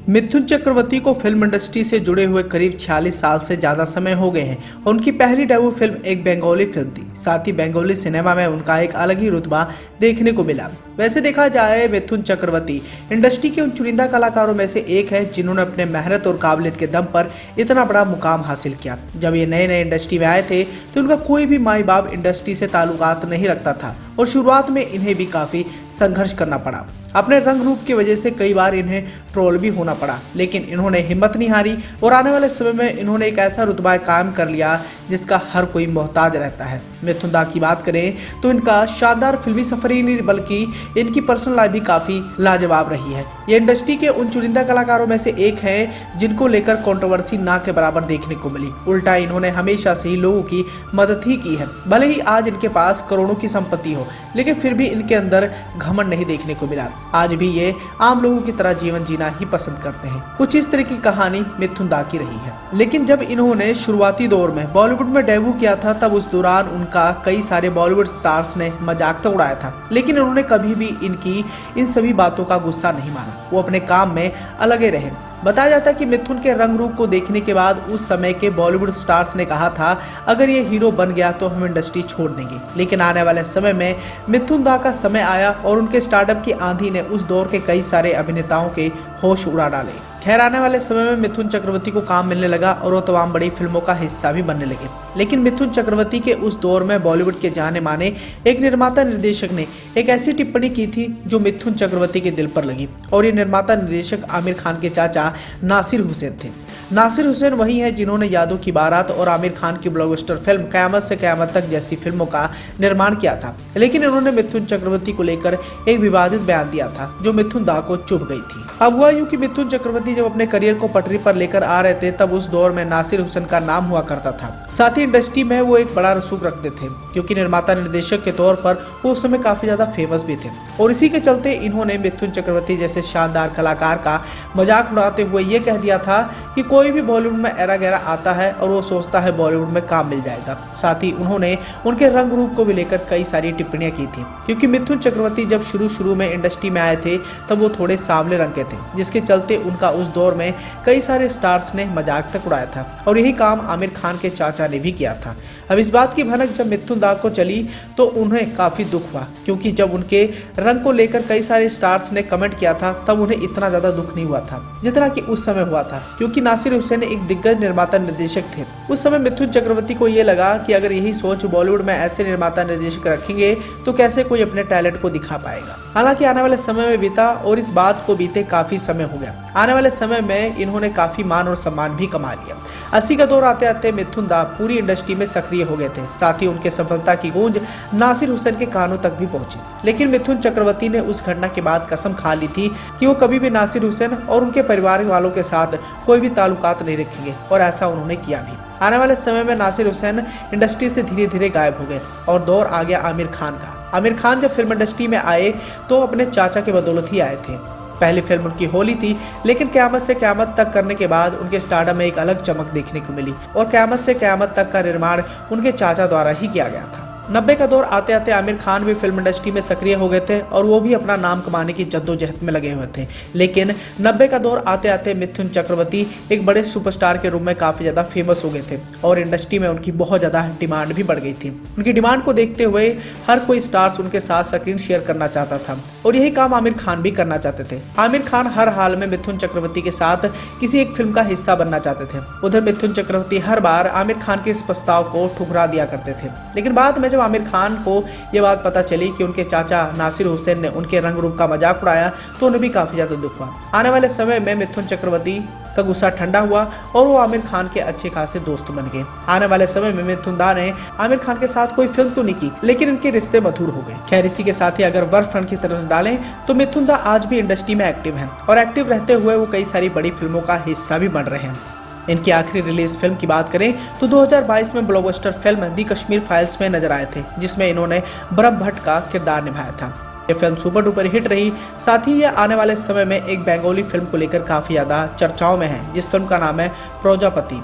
मिथुन चक्रवर्ती को film industry से जुड़े हुए करीब 46 साल से ज्यादा समय हो गए हैं। उनकी पहली डेब्यू फिल्म एक बंगाली फिल्म थी। साथ ही बंगाली सिनेमा में उनका एक अलग ही रुतबा देखने को मिला। वैसे देखा जाए मिथुन चक्रवर्ती इंडस्ट्री के उन चुनिंदा कलाकारों में से एक है जिन्होंने अपने मेहनत और काबिलियत के दम पर इतना बड़ा मुकाम हासिल किया। जब ये नए नए इंडस्ट्री में आए थे तो उनका कोई भी माई बाप इंडस्ट्री से ताल्लुकात नहीं रखता था और शुरुआत में इन्हें भी काफी संघर्ष करना पड़ा। अपने रंग रूप की वजह से कई बार इन्हें ट्रोल भी होना पड़ा, लेकिन इन्होंने हिम्मत नहीं हारी और आने वाले समय में इन्होंने एक ऐसा रुतबा कायम कर लिया जिसका हर कोई मोहताज रहता है। मिथुन दा की बात करें तो इनका शानदार फिल्मी सफर ही नहीं बल्कि इनकी पर्सनल लाइफ भी काफी लाजवाब रही है। ये इंडस्ट्री के उन चुनिंदा कलाकारों में से एक हैं जिनको लेकर कंट्रोवर्सी ना के बराबर देखने को मिली। उल्टा इन्होंने हमेशा से ही लोगों की मदद ही की है। भले ही आज इनके पास करोड़ों की संपत्ति हो, लेकिन फिर भी इनके अंदर घमंड नहीं देखने को मिला। आज भी ये आम लोगों की तरह जीवन जीना ही पसंद करते हैं। कुछ इस तरह की कहानी मिथुन दा की रही है। लेकिन जब इन्होंने शुरुआती दौर में बॉलीवुड में डेब्यू किया था तब उस दौरान उनका कई सारे बॉलीवुड स्टार्स ने मजाक तो उड़ाया था, लेकिन उन्होंने कभी भी इनकी इन सभी बातों का गुस्सा नहीं माना। वो अपने काम में अलग ही रहे। बताया जाता है कि मिथुन के रंग रूप को देखने के बाद उस समय के बॉलीवुड स्टार्स ने कहा था अगर ये हीरो बन गया तो हम इंडस्ट्री छोड़ देंगे। लेकिन आने वाले समय में मिथुन दा का समय आया और उनके स्टार्टअप की आंधी ने उस दौर के कई सारे अभिनेताओं के होश उड़ा डाले। खैर, आने वाले समय में मिथुन चक्रवर्ती को काम मिलने लगा और वो तमाम बड़ी फिल्मों का हिस्सा भी बनने लगे। लेकिन मिथुन चक्रवर्ती के उस दौर में बॉलीवुड के जाने माने एक निर्माता निर्देशक ने एक ऐसी टिप्पणी की थी जो मिथुन चक्रवर्ती के दिल पर लगी, और ये निर्माता निर्देशक आमिर खान के चाचा नासिर हुसैन थे। नासिर हुसैन वही है जिन्होंने यादों की बारात और आमिर खान की ब्लॉकबस्टर फिल्म कयामत से कयामत तक जैसी फिल्मों का निर्माण किया था। लेकिन इन्होंने मिथुन चक्रवर्ती को लेकर एक विवादित बयान दिया था जो मिथुन दा को चुभ गई थी। अब हुआ यूं कि मिथुन चक्रवर्ती जब अपने करियर को पटरी पर लेकर आ रहे थे तब उस दौर में नासिर हुसैन का नाम हुआ करता था। साथ ही इंडस्ट्री में वो एक बड़ा रसूख रखते थे क्योंकि निर्माता निर्देशक के तौर पर वो उस समय काफी ज्यादा फेमस भी थे, और इसी के चलते इन्होंने मिथुन चक्रवर्ती जैसे शानदार कलाकार का मजाक उड़ाते हुए ये कह दिया था कि कोई भी बॉलीवुड में एरा गैरा आता है और वो सोचता है बॉलीवुड में काम मिल जाएगा। साथ ही उन्होंने उनके रंग रूप को भी लेकर कई सारी टिप्पणियां की थी क्योंकि मिथुन चक्रवर्ती जब शुरू में इंडस्ट्री में आए थे तब वो थोड़े सांवले रंग के थे, जिसके चलते उनका उस दौर में कई सारे स्टार्स ने मजाक तक उड़ाया था, और यही काम आमिर खान के चाचा ने भी किया था। अब इस बात की भनक जब मिथुन दा को चली तो उन्हें काफी दुख हुआ क्योंकि जब उनके रंग को लेकर कई सारे स्टार्स ने कमेंट किया था तब उन्हें इतना ज्यादा दुख नहीं हुआ था जितना कि उस समय हुआ था, क्योंकि नासिर हुसैन एक दिग्गज निर्माता निर्देशक थे। उस समय मिथुन चक्रवर्ती को यह लगा कि अगर यही सोच बॉलीवुड में ऐसे निर्माता निर्देशक रखेंगे तो कैसे कोई अपने टैलेंट को दिखा पाएगा। हालांकि आने वाले समय में बीता और इस बात को बीते काफी समय हो गया। आने वाले समय में इन्होंने काफी मान और सम्मान भी कमा लिया। 80 का दौर आते आते मिथुन दा पूरी इंडस्ट्री में सक्रिय हो गए थे। साथ ही उनके सफलता की गूंज नासिर हुसैन के कानों तक भी पहुंची। लेकिन मिथुन चक्रवर्ती ने उस घटना के बाद कसम खा ली थी कि वो कभी भी नासिर हुसैन और उनके परिवार वालों के साथ कोई भी ताल्लुकात नहीं रखेंगे, और ऐसा उन्होंने किया भी। आने वाले समय में नासिर हुसैन इंडस्ट्री से धीरे धीरे गायब हो गए और दौर आ गया आमिर खान का। आमिर खान जब फिल्म इंडस्ट्री में आए तो अपने चाचा के बदौलत ही आए थे। पहली फिल्म उनकी होली थी, लेकिन कयामत से कयामत तक करने के बाद उनके स्टारडम में एक अलग चमक देखने को मिली, और कयामत से कयामत तक का निर्माण उनके चाचा द्वारा ही किया गया था। 90 का दौर आते आते आमिर खान भी फिल्म इंडस्ट्री में सक्रिय हो गए थे और वो भी अपना नाम कमाने की जद्दोजहद में लगे हुए थे। लेकिन 90 का दौर आते आते मिथुन चक्रवर्ती एक बड़े सुपरस्टार के रूप में काफी ज्यादा फेमस हो गए थे और इंडस्ट्री में उनकी बहुत ज्यादा डिमांड भी बढ़ गई थी। उनकी डिमांड को देखते हुए हर कोई स्टार्स उनके साथ स्क्रीन शेयर करना चाहता था, और यही काम आमिर खान भी करना चाहते थे। आमिर खान हर हाल में मिथुन चक्रवर्ती के साथ किसी एक फिल्म का हिस्सा बनना चाहते थे। उधर मिथुन चक्रवर्ती हर बार आमिर खान के इस प्रस्ताव को ठुकरा दिया करते थे। लेकिन बाद में जब आमिर खान को यह बात पता चली कि उनके चाचा नासिर हुसैन ने उनके रंग रूप का मजाक उड़ाया तो उन्हें भी काफी ज्यादा दुख हुआ। आने वाले समय में मिथुन चक्रवर्ती का गुस्सा ठंडा हुआ और वो आमिर खान के अच्छे खासे दोस्त बन गए। आने वाले समय में मिथुन दा ने आमिर खान के साथ कोई फिल्म तो नहीं की, लेकिन इनके रिश्ते मधुर हो गए। खैर, इसी के साथ ही अगर वर्क फ्रंट की तरफ डालें तो मिथुन दा आज भी इंडस्ट्री में एक्टिव हैं, और एक्टिव रहते हुए वो कई सारी बड़ी फिल्मों का हिस्सा भी बन रहे हैं। इनकी आखिरी रिलीज फिल्म की बात करें तो 2022 में ब्लॉकबस्टर फिल्म दी कश्मीर फाइल्स में नजर आए थे, जिसमें इन्होंने ब्रह्म भट्ट का किरदार निभाया था। ये फिल्म सुपर डुपर हिट रही। साथ ही ये आने वाले समय में एक बंगाली फिल्म को लेकर काफी ज्यादा चर्चाओं में है, जिस फिल्म का नाम है प्रजापति।